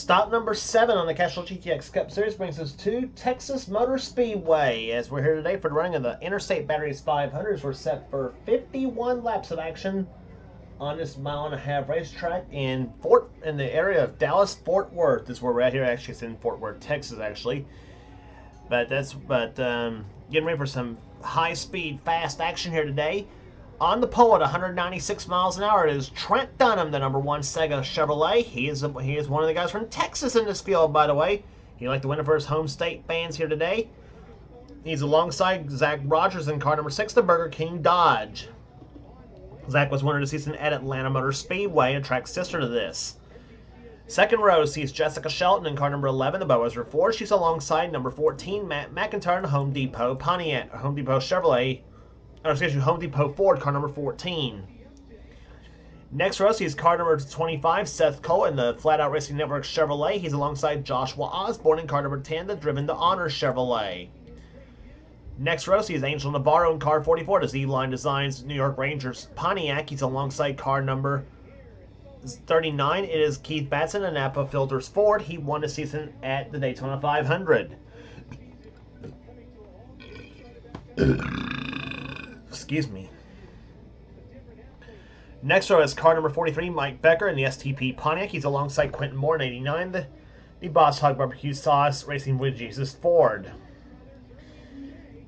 Stop number 7 on the Castrol GTX Cup Series brings us to Texas Motor Speedway. As we're here today for the running of the Interstate Batteries 500s, we're set for 51 laps of action on this mile-and-a-half racetrack in the area of Dallas-Fort Worth. Is where we're at here. Actually, it's in Fort Worth, Texas, actually. But getting ready for some high-speed, fast action here today. On the pole at 196 miles an hour, it is Trent Dunham, the number 1 Sega Chevrolet. He is one of the guys from Texas in this field, by the way. He'd like to win it for his home state fans here today. He's alongside Zach Rogers in car number 6, the Burger King Dodge. Zach was winner of the season at Atlanta Motor Speedway, a track sister to this. Second row sees Jessica Shelton in car number 11, the Boas Ford. She's alongside number 14, Matt McIntyre in Home Depot Pontiac, Home Depot Chevrolet. Home Depot Ford, car number 14. Next row sees car number 25, Seth Cole in the Flat Out Racing Network Chevrolet. He's alongside Joshua Osborne in car number 10, the Driven to Honor Chevrolet. Next row sees Angel Navarro in car 44, the Z-Line Designs New York Rangers Pontiac. He's alongside car number 39. It is Keith Batson in Napa Filters Ford. He won the season at the Daytona 500. Excuse me. Next row is car number 43, Mike Becker in the STP Pontiac. He's alongside Quentin Moore in 89, the Boss Hog Barbecue Sauce Racing with Jesus Ford.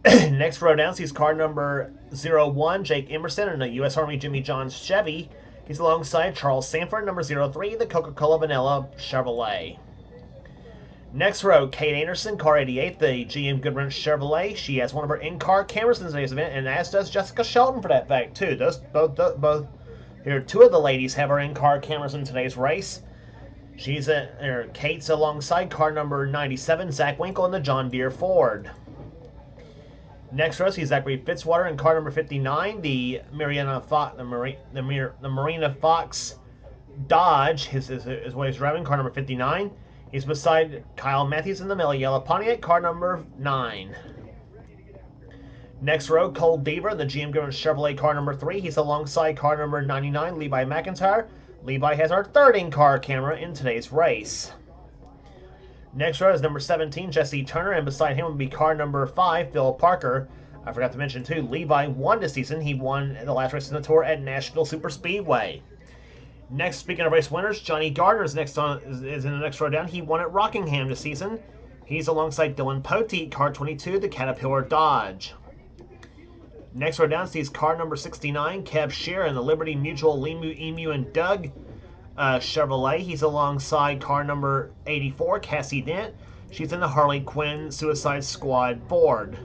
Next row down sees car number 01, Jake Emerson in the U.S. Army Jimmy John's Chevy. He's alongside Charles Sanford, number 03, the Coca-Cola Vanilla Chevrolet. Next row, Kate Anderson, car 88, the GM Goodwrench Chevrolet. She has one of her in-car cameras in today's event, and as does Jessica Shelton for that fact, too. Both here, two of the ladies have her in-car cameras in today's race. Kate's alongside car number 97, Zach Winkle in the John Deere Ford. Next row, see Zachary Fitzwater in car number 59, the Marina Fox Dodge. Is what he's driving, car number 59. He's beside Kyle Matthews in the Mellow Yellow Pontiac, car number 9. Next row, Cole Deaver in the GM Goodwrench Chevrolet, car number 3. He's alongside car number 99, Levi McIntyre. Levi has our third in-car camera in today's race. Next row is number 17, Jesse Turner, and beside him will be car number 5, Phil Parker. I forgot to mention, too, Levi won this season. He won the last race in the tour at Nashville Super Speedway. Next, speaking of race winners, Johnny Gardner is in the next row down. He won at Rockingham this season. He's alongside Dylan Poteet, car 22, the Caterpillar Dodge. Next row down sees car number 69, Kev Shear in the Liberty Mutual Limu, Emu, and Doug Chevrolet. He's alongside car number 84, Cassie Dent. She's in the Harley Quinn Suicide Squad Ford.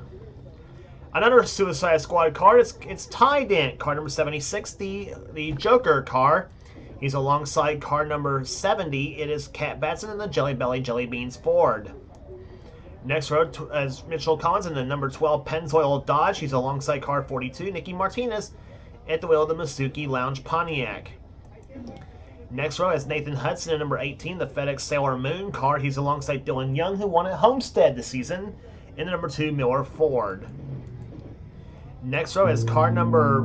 Another Suicide Squad car, it's Ty Dent, car number 76, the Joker car. He's alongside car number 70. It is Cat Batson in the Jelly Belly Jelly Beans Ford. Next row is Mitchell Collins in the number 12 Pennzoil Dodge. He's alongside car 42, Nikki Martinez at the wheel of the Masuki Lounge Pontiac. Next row is Nathan Hudson in number 18, the FedEx Sailor Moon car. He's alongside Dylan Young, who won at Homestead this season, in the number 2 Miller Ford. Next row is car number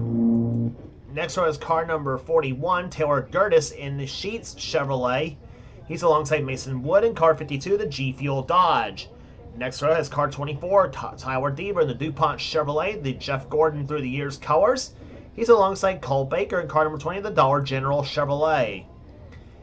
41, Taylor Gertis in the Sheets Chevrolet. He's alongside Mason Wood in car 52, the G Fuel Dodge. Next row has car 24, Tyler Deaver in the DuPont Chevrolet, the Jeff Gordon Through the Years colors. He's alongside Cole Baker in car number 20, the Dollar General Chevrolet.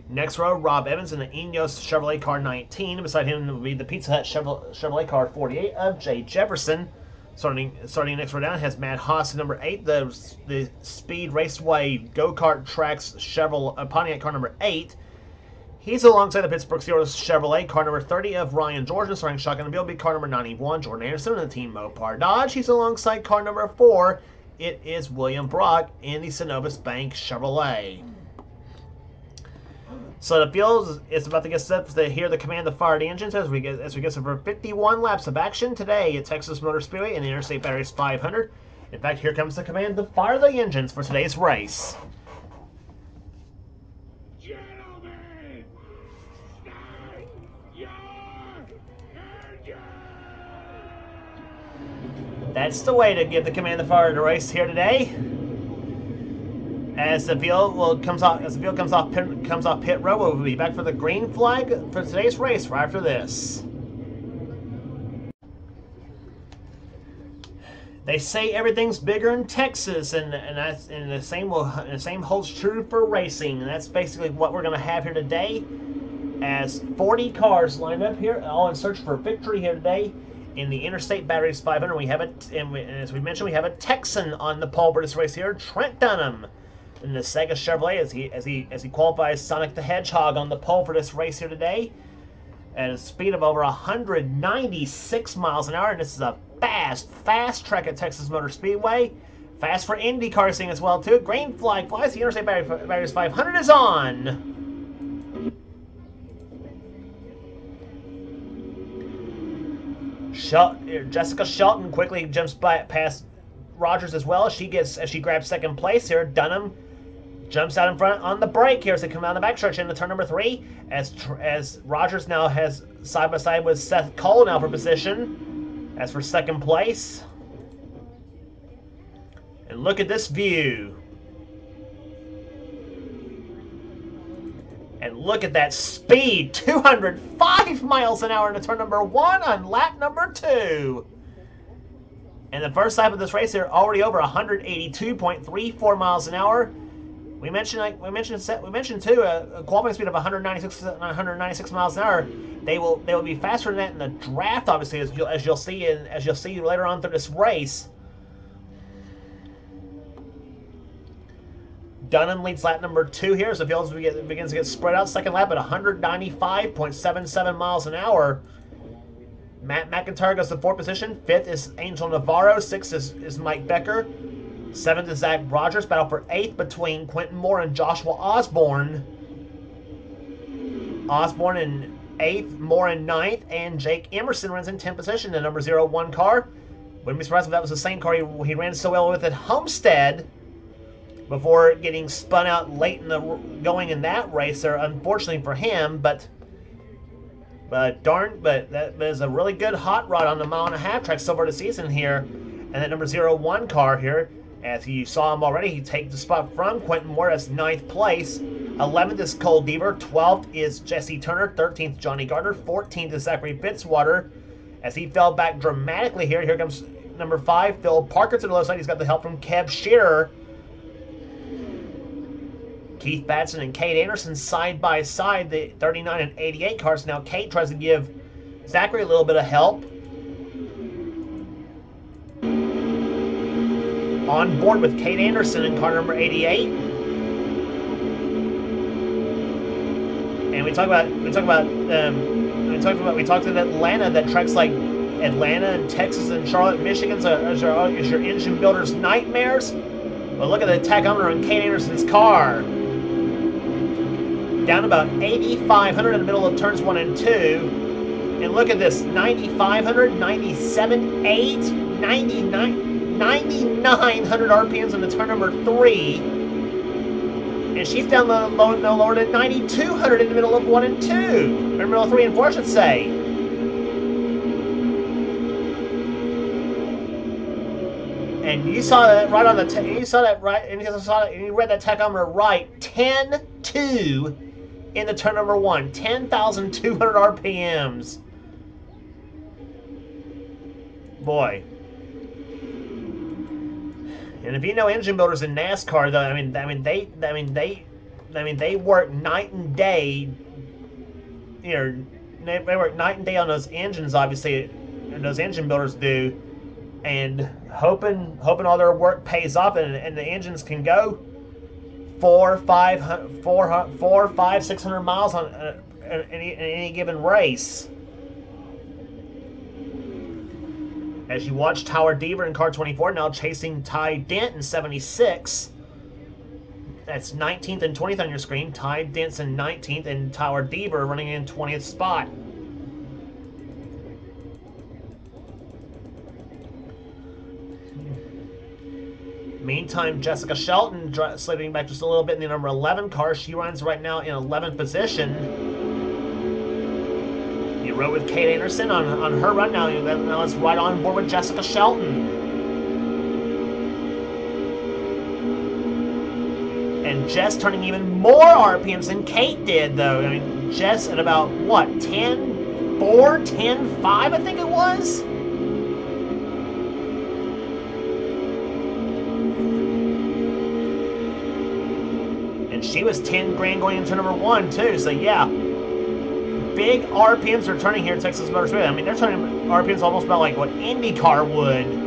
Next row, Rob Evans in the Enos Chevrolet car 19. Beside him will be the Pizza Hut Chevrolet car 48 of Jay Jefferson. Starting next row down has Matt Haas at number 8, the Speed Raceway Go-Kart Tracks Chevrolet Pontiac car number 8. He's alongside the Pittsburgh Steelers Chevrolet car number 30 of Ryan George. Starting shotgun and be car number 91, Jordan Anderson in the Team Mopar Dodge. He's alongside car number 4. It is William Brock in the Synovus Bank Chevrolet. So the field is about to get set to hear the command to fire the engines as we get over 51 laps of action today at Texas Motor Speedway in the Interstate Batteries 500. In fact, here comes the command to fire the engines for today's race. Gentlemen, start your engines! That's the way to give the command to fire the race here today. As the field comes off pit road, we'll be back for the green flag for today's race right after this. They say everything's bigger in Texas, and the same holds true for racing. And that's basically what we're going to have here today, as 40 cars lined up here, all in search for victory here today in the Interstate Batteries 500. We have as we mentioned, we have a Texan on the pole for this race here, Trent Dunham, in the Sega Chevrolet, as he qualifies Sonic the Hedgehog on the pole for this race here today, at a speed of over 196 miles an hour. And this is a fast track at Texas Motor Speedway. Fast for Indy racing as well too. Green flag flies. The Interstate Batteries 500 is on. Jessica Shelton quickly jumps past Rogers as well. As she grabs second place here. Dunham jumps out in front on the break here as they come down the backstretch into turn number 3. As Rogers now has side by side with Seth Cole now for position. As for second place. And look at this view. And look at that speed. 205 miles an hour into turn number 1 on lap number 2. And the first lap of this race here already over 182.34 miles an hour. We mentioned too a qualifying speed of 196 miles an hour. They will be faster than that in the draft, obviously, as you'll see later on through this race. Dunham leads lap number 2 here as the field begins to get spread out. Second lap at 195.77 miles an hour. Matt McIntyre goes to 4th position. 5th is Angel Navarro. 6th is Mike Becker. 7th is Zach Rogers. Battle for 8th between Quentin Moore and Joshua Osborne. Osborne in 8th, Moore in 9th, and Jake Emerson runs in 10th position, the number 01 car. Wouldn't be surprised if that was the same car he ran so well with at Homestead before getting spun out late in the going in that race there, unfortunately for him. But that is a really good hot rod on the mile-and-a-half track so far this season here. And that number 01 car here, as you saw him already, he takes the spot from Quentin Moore as 9th place. 11th is Cole Deaver. 12th is Jesse Turner. 13th, Johnny Gardner. 14th is Zachary Fitzwater. As he fell back dramatically here. Here comes number 5, Phil Parker to the low side. He's got the help from Kev Shearer. Keith Batson and Kate Anderson side by side, the 39 and 88 cars. Now Kate tries to give Zachary a little bit of help. On board with Kate Anderson in car number 88. And we talked in Atlanta that tracks like Atlanta and Texas and Charlotte, Michigan is your engine builder's nightmares. But look at the tachometer on Kate Anderson's car. Down about 8,500 in the middle of turns 1 and 2. And look at this, 9,500, 97.8, 9,900 RPMs in the turn number 3. And she's down no lower than 9,200 in the middle of 1 and 2. Or in the middle of 3 and 4, I should say. And you saw that right on the and you read that tachometer right. 10.2 in the turn number 1. 10,200 RPMs. Boy. And if you know engine builders in NASCAR, though, they work night and day. You know, they work night and day on those engines, obviously, and those engine builders do, and hoping all their work pays off, and the engines can go 500, 600 miles on any given race. As you watch Tower Deaver in car 24 now chasing Ty Dent in 76. That's 19th and 20th on your screen. Ty Dent's in 19th and Tower Deaver running in 20th spot. Meantime, Jessica Shelton slipping back just a little bit in the number 11 car. She runs right now in 11th position. You rode with Kate Anderson on her run now. Now let's ride on board with Jessica Shelton. And Jess turning even more RPMs than Kate did, though. I mean, Jess at about, what, 10.4, 10.5, I think it was? And she was 10 grand going into number 1, too. So, yeah. Big RPMs are turning here at Texas Motor Speedway. I mean, they're turning RPMs almost about like what IndyCar would.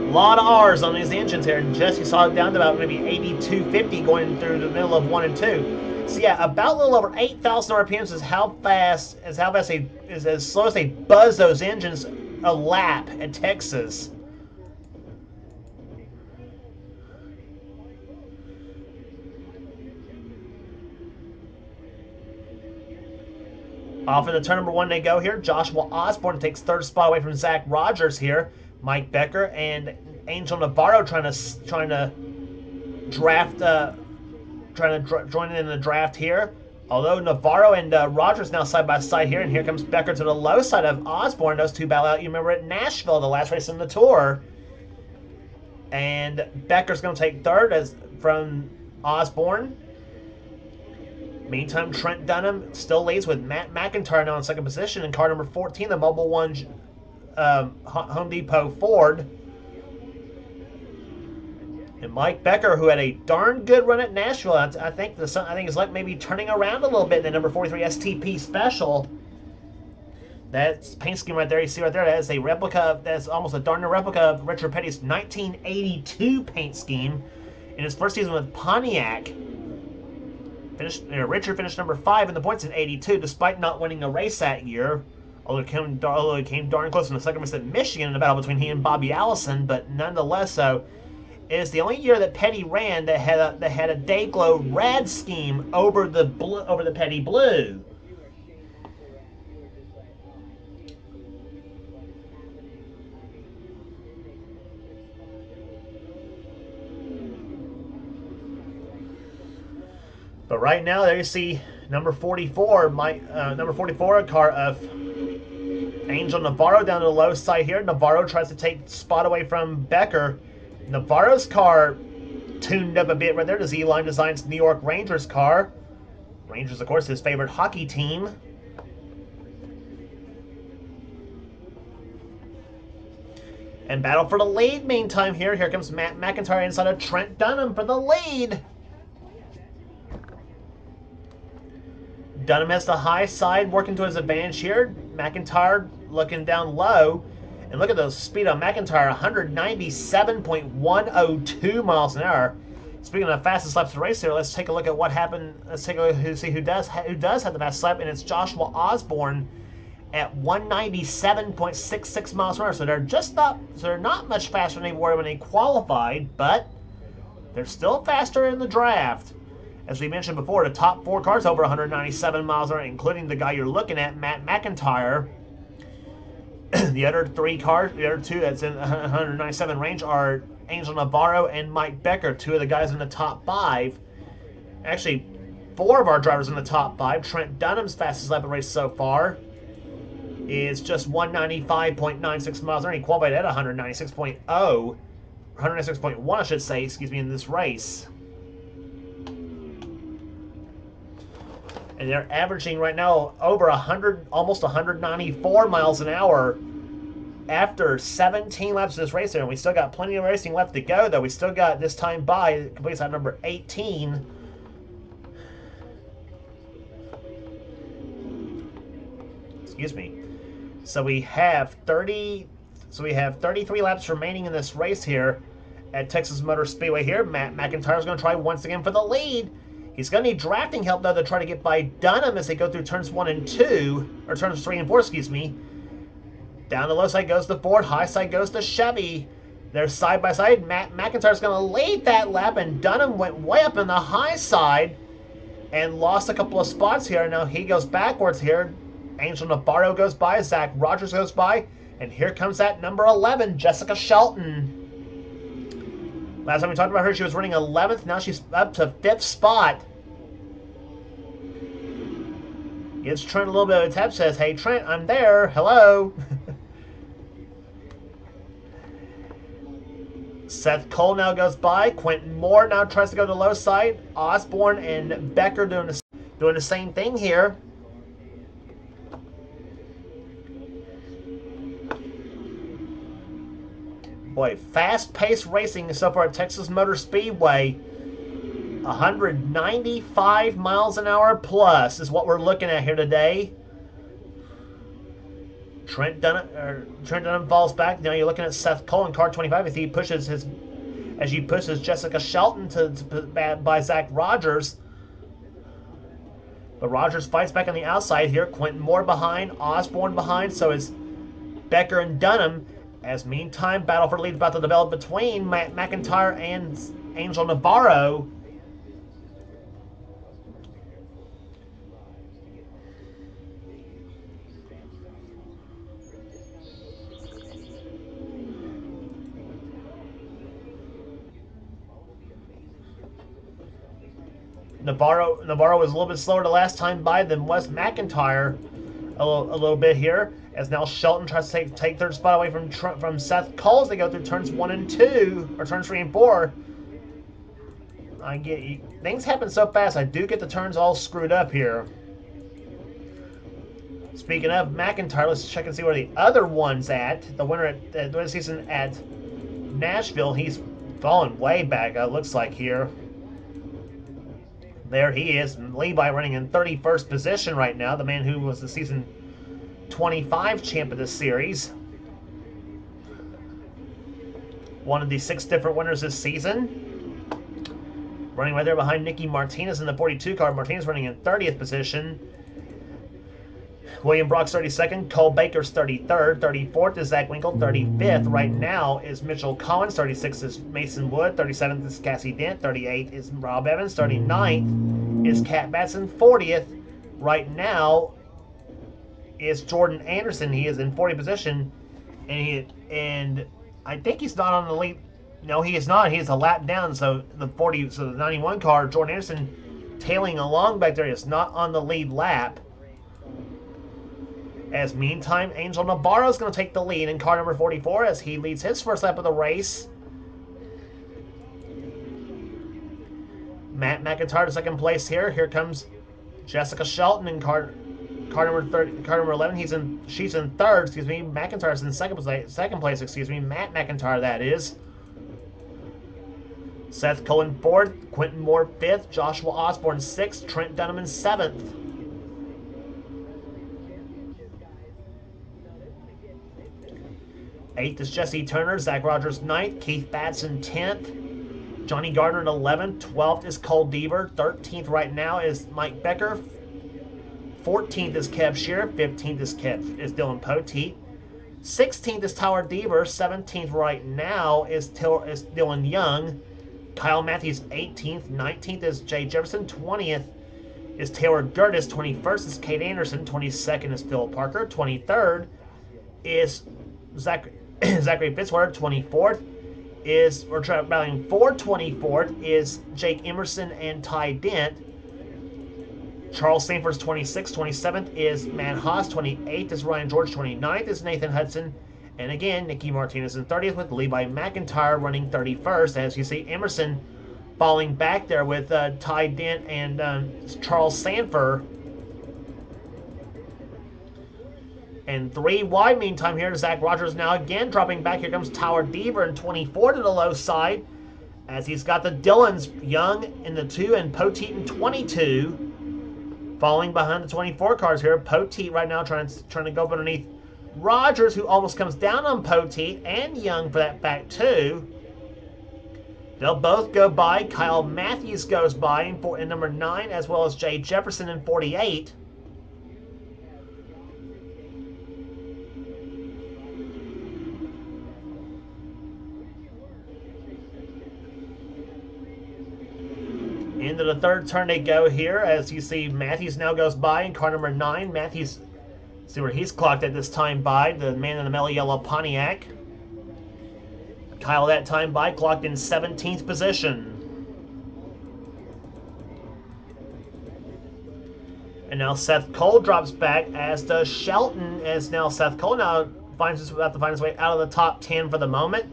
A lot of R's on these engines here, and Jesse saw it down to about maybe 8250 going through the middle of 1 and 2. So yeah, about a little over 8,000 RPMs is how fast as slow as they buzz those engines a lap at Texas. Off into turn number 1 they go here. Joshua Osborne takes 3rd spot away from Zach Rogers here. Mike Becker and Angel Navarro trying to draft, join in the draft here. Although Navarro and Rogers now side by side here, and here comes Becker to the low side of Osborne. Those two battle out. You remember at Nashville, the last race in the Tour. And Becker's going to take 3rd from Osborne. Meantime, Trent Dunham still leads with Matt McIntyre now in 2nd position. In car number 14, the Mobil 1 Home Depot Ford. And Mike Becker, who had a darn good run at Nashville, I think his luck maybe turning around a little bit in the number 43 STP Special. That paint scheme right there, you see right there, that is a replica. That's almost a darn near replica of Richard Petty's 1982 paint scheme in his first season with Pontiac. Richard finished number 5 in the points in '82, despite not winning a race that year. Although it came darn close in the second race at Michigan in a battle between he and Bobby Allison, but nonetheless, so it is the only year that Petty ran that had a Dayglow red scheme over the Petty blue. But right now, there you see number 44, number 44, a car of Angel Navarro down to the low side here. Navarro tries to take spot away from Becker. Navarro's car tuned up a bit right there. Does E-Line Designs New York Rangers car. Rangers, of course, his favorite hockey team. And battle for the lead meantime here. Here comes Matt McIntyre inside of Trent Dunham for the lead. Dunham has the high side working to his advantage here. McIntyre looking down low. And look at the speed on McIntyre, 197.102 miles an hour. Speaking of fastest laps of the race here, let's take a look at what happened. Let's take a look and see who does have the fastest lap, and it's Joshua Osborne at 197.66 miles an hour. So they're not much faster than they were when they qualified, but they're still faster in the draft. As we mentioned before, the top 4 cars over 197 miles an hour, including the guy you're looking at, Matt McIntyre. The other 3 cars, the other 2 that's in 197 range are Angel Navarro and Mike Becker, 2 of the guys in the top 5. Actually, 4 of our drivers in the top 5. Trent Dunham's fastest lap of the race so far is just 195.96 miles an hour. He qualified at 196.1, I should say, excuse me, in this race. And they're averaging right now over 100, almost 194 miles an hour after 17 laps of this race here. And we still got plenty of racing left to go, though. We still got this time by, it completes at number 18. Excuse me. So we have 33 laps remaining in this race here at Texas Motor Speedway here. Matt McIntyre is going to try once again for the lead. He's going to need drafting help, though, to try to get by Dunham as they go through turns 1 and 2, or turns 3 and 4, excuse me. Down the low side goes the Ford, high side goes the Chevy. They're side by side. Matt McIntyre's going to lead that lap, and Dunham went way up in the high side and lost a couple of spots here. Now he goes backwards here. Angel Navarro goes by, Zach Rogers goes by, and here comes that number 11, Jessica Shelton. Last time we talked about her, she was running 11th. Now she's up to 5th spot. Gives Trent a little bit of a tap, says, "Hey, Trent, I'm there. Hello." Seth Cole now goes by. Quentin Moore now tries to go to the low side. Osborne and Becker doing the same thing here. Boy, fast-paced racing so far at Texas Motor Speedway. 195 miles an hour plus is what we're looking at here today. Trent Dunham falls back. Now you're looking at Seth Cole in car 25 as he pushes Jessica Shelton by Zach Rogers. But Rogers fights back on the outside here. Quentin Moore behind, Osborne behind. So is Becker and Dunham. As meantime, battle for lead about to develop between Matt McIntyre and Angel Navarro. Navarro was a little bit slower the last time by than was McIntyre a little bit here, as now Shelton tries to take third spot away from Seth Cole as they go through turns 1 and 2, or turns 3 and 4. Things happen so fast, I do get the turns all screwed up here. Speaking of McIntyre, let's check and see where the other one's at. The winner at the season at Nashville, he's fallen way back, it looks like here. There he is, Levi running in 31st position right now, the man who was the season 25 champ of this series. One of the 6 different winners this season. Running right there behind Nicky Martinez in the 42 car. Martinez running in 30th position. William Brock's 32nd, Cole Baker's 33rd, 34th is Zach Winkle, 35th right now is Mitchell Collins, 36th is Mason Wood, 37th is Cassie Dent, 38th is Rob Evans, 39th is Kat Batson, 40th right now is Jordan Anderson. He is in 40th position, and I think he's not on the lead. No, he is not. He is a lap down. So the 91 car, Jordan Anderson, tailing along back there, is not on the lead lap. As meantime, Angel Navarro is going to take the lead in car number 44 as he leads his first lap of the race. Matt McIntyre to second place here. Here comes Jessica Shelton in car number 11. She's in third. Excuse me. McIntyre's in second place. Excuse me. Matt McIntyre, that is. Seth Cohen fourth. Quentin Moore fifth. Joshua Osborne sixth. Trent Dunham in seventh. Eighth is Jesse Turner. Zach Rogers ninth. Keith Batson 10th. Johnny Gardner at 11th. 12th is Cole Deaver. 13th right now is Mike Becker. 14th is Kev Shearer. 15th is Dylan Poteet. 16th is Tyler Deaver. 17th right now is Dylan Young. Kyle Matthews 18th. 19th is Jay Jefferson. 20th is Taylor Gertis. 21st is Kate Anderson. 22nd is Phil Parker. 23rd is Zachary Fitzwater. 24th is, we're battling for 24th is Jake Emerson and Ty Dent. Charles Sanford's 26th. 27th is Matt Haas. 28th is Ryan George. 29th is Nathan Hudson. And again, Nicky Martinez in 30th with Levi McIntyre running 31st. As you see, Emerson falling back there with Ty Dent and Charles Sanford. And 3 wide meantime here, Zach Rogers now again dropping back. Here comes Tyler Deaver in 24 to the low side, as he's got the Dillons, Young in the 2 and Poteet in 22. Falling behind the 24 cars here. Poteet right now trying to go up underneath Rogers, who almost comes down on Poteet, and Young for that fact too. They'll both go by. Kyle Matthews goes by in number 9, as well as Jay Jefferson in 48. Into the third turn they go here, as you see Matthews now goes by in car number 9. Matthews, see where he's clocked at this time by, the man in the mellow yellow Pontiac. Kyle that time by, clocked in 17th position. And now Seth Cole drops back, as does Shelton, as now Seth Cole now about to find his way out of the top 10 for the moment.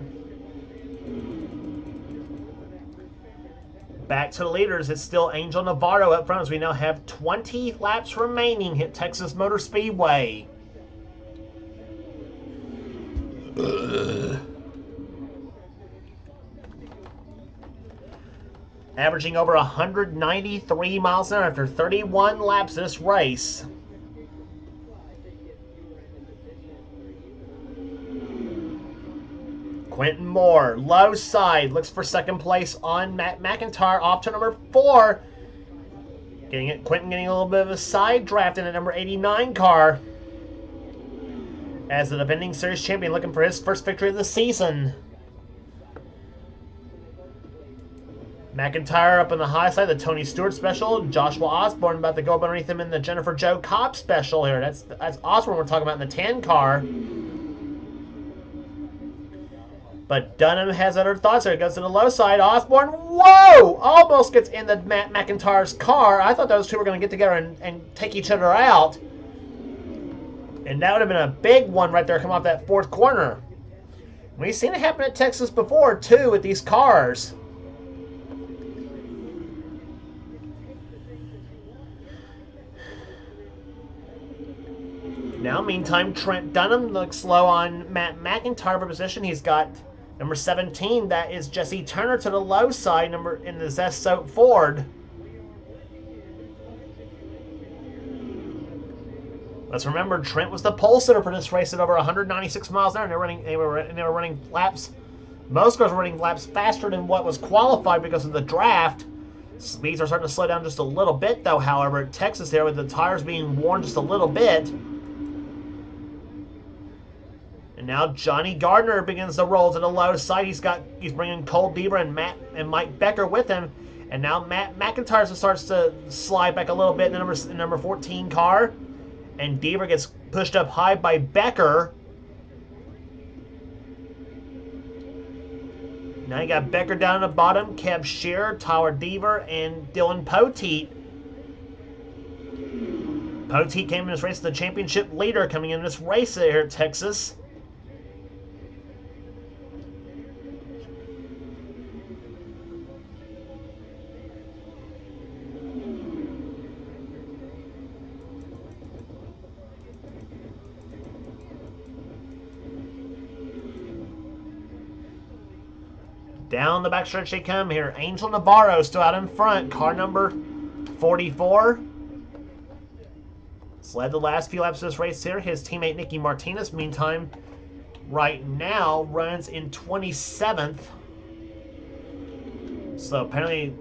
Back to the leaders. It's still Angel Navarro up front as we now have 20 laps remaining at Texas Motor Speedway. Averaging over 193 miles an hour after 31 laps this race. Quentin Moore, low side, looks for second place on Matt McIntyre, off to number 4. Quentin getting a little bit of a side draft in a number 89 car. As the defending series champion looking for his first victory of the season. McIntyre up on the high side, the Tony Stewart special. Joshua Osborne about to go up underneath him in the Jennifer Jo Cobb special here. That's Osborne we're talking about in the 10 car. But Dunham has other thoughts there. It goes to the low side. Osborne, whoa! Almost gets in the Matt McIntyre's car. I thought those two were going to get together and take each other out. And that would have been a big one right there coming off that 4th corner. We've seen it happen at Texas before, too, with these cars. Now, meantime, Trent Dunham looks low on Matt McIntyre for position. He's got number 17. That is Jesse Turner to the low side, in the Zest Soap Ford. Let's remember, Trent was the pole sitter for this race at over 196 miles an hour. And they were running laps. Most cars were running laps faster than what was qualified because of the draft. Speeds are starting to slow down just a little bit, though. However, at Texas there, with the tires being worn just a little bit. And now Johnny Gardner begins to roll to the low side. He's bringing Cole Deaver and Mike Becker with him. And now Matt McIntyre starts to slide back a little bit in the number 14 car. And Deaver gets pushed up high by Becker. Now you got Becker down at the bottom, Keb Shearer, Tyler Deaver, and Dylan Poteet. Poteet came in this race as the championship leader coming in this race here at Texas. Down the backstretch they come here. Angel Navarro still out in front. Car number 44. He's led the last few laps of this race here. His teammate Nicky Martinez, meantime, right now runs in 27th. So apparently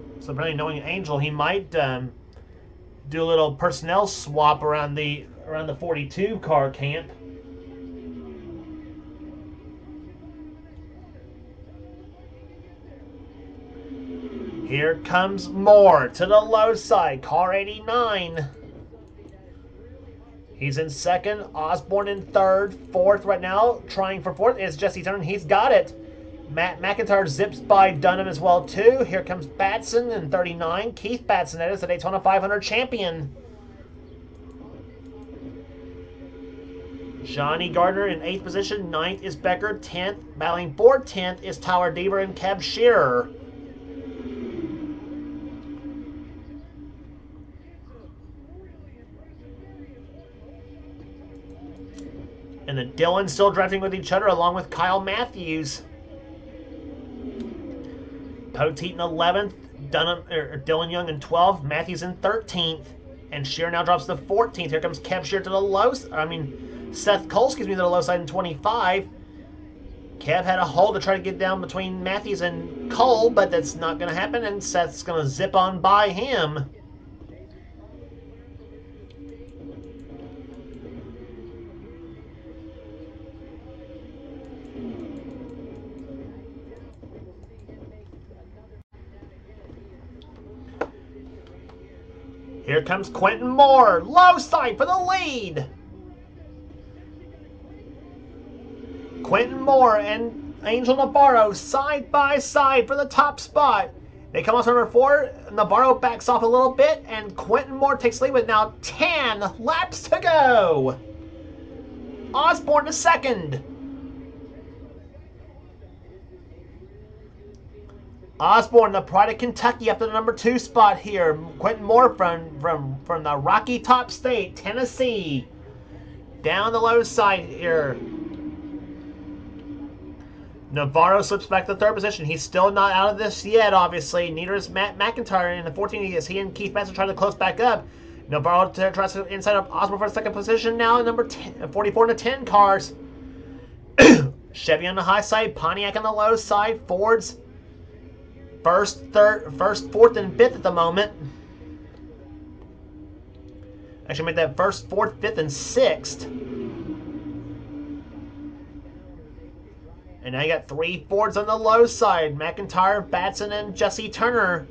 knowing Angel, he might do a little personnel swap around the 42 car camp. Here comes Moore to the low side, car 89. He's in second, Osborne in third, fourth right now, trying for fourth is Jesse Turner. He's got it. Matt McIntyre zips by Dunham as well too. Here comes Batson in 39. Keith Batson, that is the Daytona 500 champion. Johnny Gardner in 8th position, 9th is Becker, 10th, battling for 10th is Tyler Deaver and Keb Shearer. And the Dillons still drafting with each other along with Kyle Matthews. Poteet in 11th, Dylan Young in 12th, Matthews in 13th, and Shearer now drops to 14th. Here comes Keb Shearer to the Seth Cole, to the low side in 25. Kev had a hole to try to get down between Matthews and Cole, but that's not going to happen, and Seth's going to zip on by him. Here comes Quentin Moore, low side for the lead. Quentin Moore and Angel Navarro side by side for the top spot. They come on to number 4. Navarro backs off a little bit, and Quentin Moore takes lead with now 10 laps to go. Osborne to second. Osborne, the pride of Kentucky, up to the number 2 spot here. Quentin Moore from the Rocky Top State, Tennessee. Down the low side here. Navarro slips back to 3rd position. He's still not out of this yet, obviously. Neither is Matt McIntyre in the 14. As he and Keith Benson trying to close back up. Navarro tries to inside up Osborne for 2nd position now. Number 10, 44 and 10 cars. Chevy on the high side. Pontiac on the low side. Ford's first, 4th, and 5th at the moment. Actually, make that 1st, 4th, 5th, and 6th. And now you got 3 Fords on the low side. McIntyre, Batson, and Jesse Turner.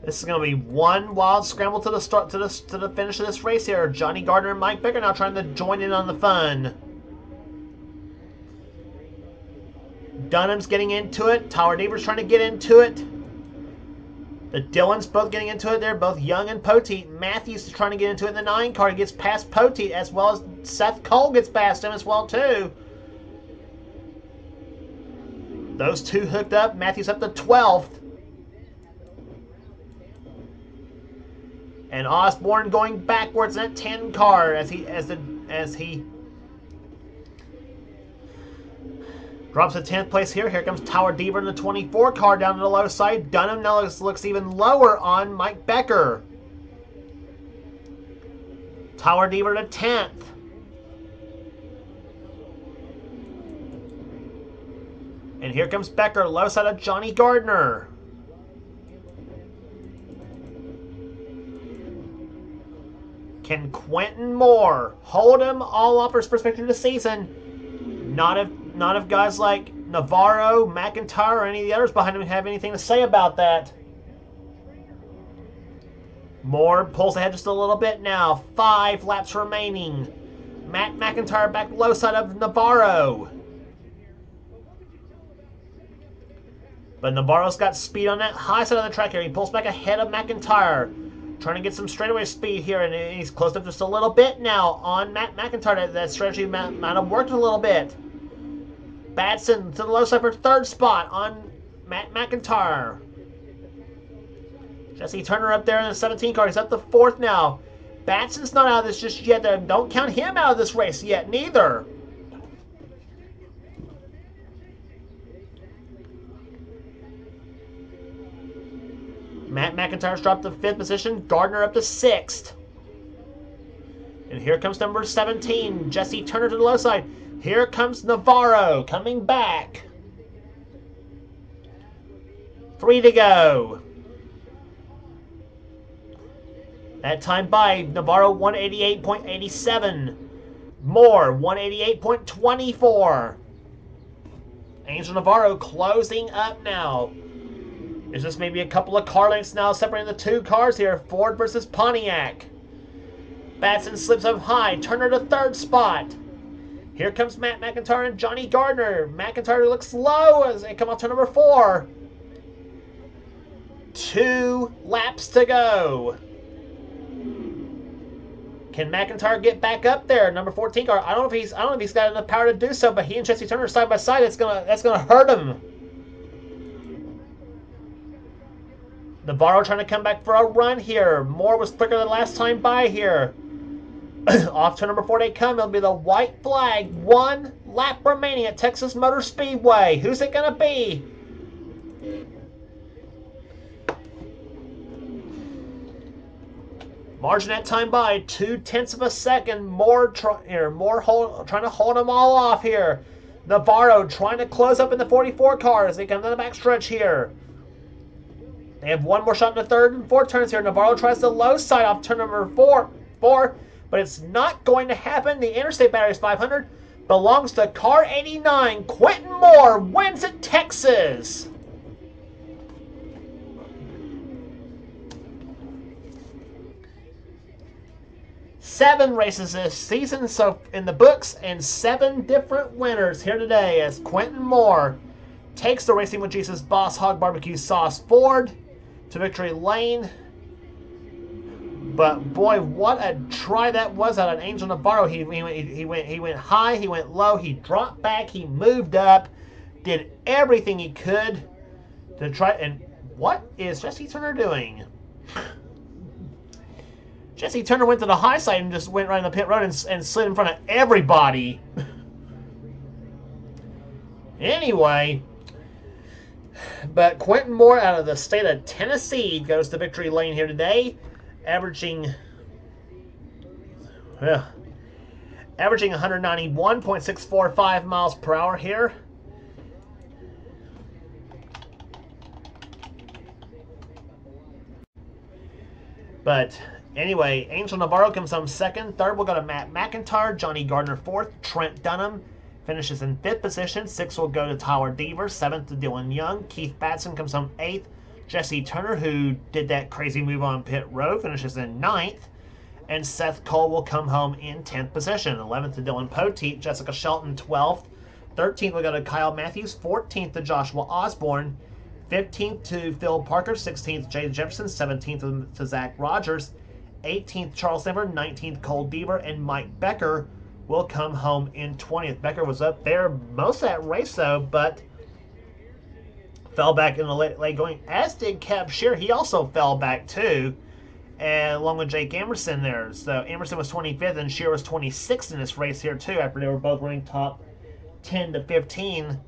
This is going to be one wild scramble to the start to the finish of this race here. Johnny Gardner and Mike Becker now trying to join in on the fun. Dunham's getting into it. Tower Deaver's trying to get into it. The Dillons both getting into it. They're both young and Poteet. Matthews is trying to get into it in the 9 car. He gets past Poteet, as well as Seth Cole gets past him as well too. Those two hooked up. Matthews up to 12th. And Osborne going backwards in that 10 car as he drops to 10th place here. Here comes Tower Deaver in the 24 car down to the low side. Dunham now looks even lower on Mike Becker. Tower Deaver to 10th. And here comes Becker, low side of Johnny Gardner. Can Quentin Moore hold him all up for his perspective of the season? Not if guys like Navarro, McIntyre, or any of the others behind him have anything to say about that. Moore pulls ahead just a little bit now. 5 laps remaining. Matt McIntyre back low side of Navarro. But Navarro's got speed on that high side of the track here. He pulls back ahead of McIntyre. Trying to get some straightaway speed here, and he's close up just a little bit now on Matt McIntyre. That strategy might have worked a little bit. Batson to the low side for 3rd spot on Matt McIntyre. Jesse Turner up there in the 17 car. He's up to 4th now. Batson's not out of this just yet. Don't count him out of this race yet, neither. Matt McIntyre's dropped to 5th position. Gardner up to 6th. And here comes number 17, Jesse Turner to the low side. Here comes Navarro coming back. 3 to go. That time by Navarro 188.87. Moore 188.24. Angel Navarro closing up now. There's just maybe a couple of car lengths now separating the 2 cars here. Ford versus Pontiac. Batson slips up high. Turner to 3rd spot. Here comes Matt McIntyre and Johnny Gardner. McIntyre looks low as they come out to number 4. 2 laps to go. Can McIntyre get back up there? Number 14 car. I don't know if he's got enough power to do so, but he and Jesse Turner side by side. That's gonna hurt him. Navarro trying to come back for a run here. Moore was quicker than last time by here. Off to number 4 they come. It'll be the white flag. 1 lap remaining at Texas Motor Speedway. Who's it going to be? Margin that time by 0.2 of a second. Moore trying to hold them all off here. Navarro trying to close up in the 44 car as they come to the backstretch here. They have one more shot in the 3rd and 4th turns here. Navarro tries the low side off turn number 4, but it's not going to happen. The Interstate Batteries 500 belongs to car 89. Quentin Moore wins at Texas. Seven races this season so in the books, and 7 different winners here today as Quentin Moore takes the Racing with Jesus Boss Hog Barbecue Sauce Ford to victory lane. But boy, what a try that was out of Angel Navarro. He went high, he went low, he dropped back, he moved up, did everything he could to try. And what is Jesse Turner doing? Jesse Turner went to the high side and just went right in the pit road and slid in front of everybody. Anyway, but Quentin Moore out of the state of Tennessee goes to victory lane here today, averaging 191.645 miles per hour here. But anyway, Angel Navarro comes home second. Third, we'll go to Matt McIntyre. Johnny Gardner fourth. Trent Dunham finishes in fifth position. Sixth will go to Tyler Deaver. Seventh to Dylan Young. Keith Batson comes home eighth. Jesse Turner, who did that crazy move on pit road, finishes in ninth. And Seth Cole will come home in 10th position. 11th to Dylan Poteet. Jessica Shelton 12th. 13th will go to Kyle Matthews. 14th to Joshua Osborne. 15th to Phil Parker, 16th Jay Jefferson, 17th to Zach Rogers, 18th Charles Denver, 19th Cole Deaver, and Mike Becker will come home in 20th. Becker was up there most of that race though, but fell back in the late going, as did Kev Shear. He also fell back too, and along with Jake Emerson there. So Emerson was 25th and Shear was 26th in this race here too, after they were both running top 10 to 15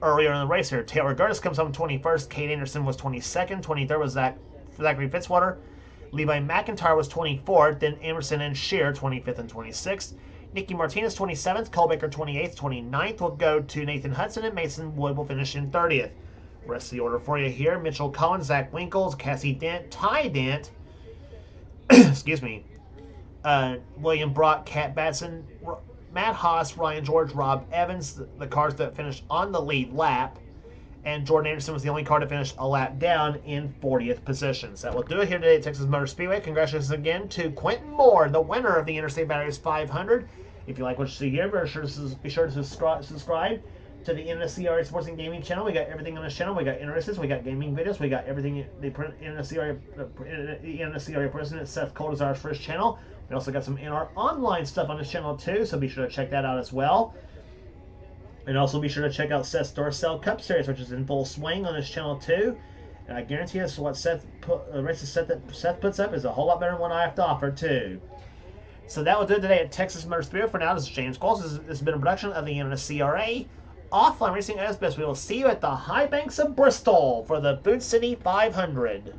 earlier in the race here. Taylor Gertis comes home 21st. Kate Anderson was 22nd. 23rd was Zachary Fitzwater. Levi McIntyre was 24th. Then Emerson and Shear 25th and 26th. Nicky Martinez 27th. Cole Baker 28th. 29th will go to Nathan Hudson, and Mason Wood will finish in 30th. Rest of the order for you here: Mitchell Cohen, Zach Winkles, Cassie Dent, Ty Dent, excuse me, William Brock, Kat Batson, Matt Haas, Ryan George, Rob Evans, the cars that finished on the lead lap. And Jordan Anderson was the only car to finish a lap down in 40th position. So that will do it here today at Texas Motor Speedway. Congratulations again to Quentin Moore, the winner of the Interstate Batteries 500. If you like what you see here, be sure to subscribe to the NNSCRA Sports and Gaming channel. We got everything on this channel. We got interests, we got gaming videos, we got everything. The NNSCRA president Seth Cole is our first channel. We also got some NR online stuff on this channel too, so be sure to check that out as well. And also be sure to check out Seth's Dorsell Cup Series, which is in full swing on this channel too. And I guarantee you, what the races that Seth puts up is a whole lot better than what I have to offer too. So that will do it today at Texas Motor Speedway. For now, this is James Coles. This has been a production of the NNSCRA Offline Racing as best. We will see you at the high banks of Bristol for the Food City 500.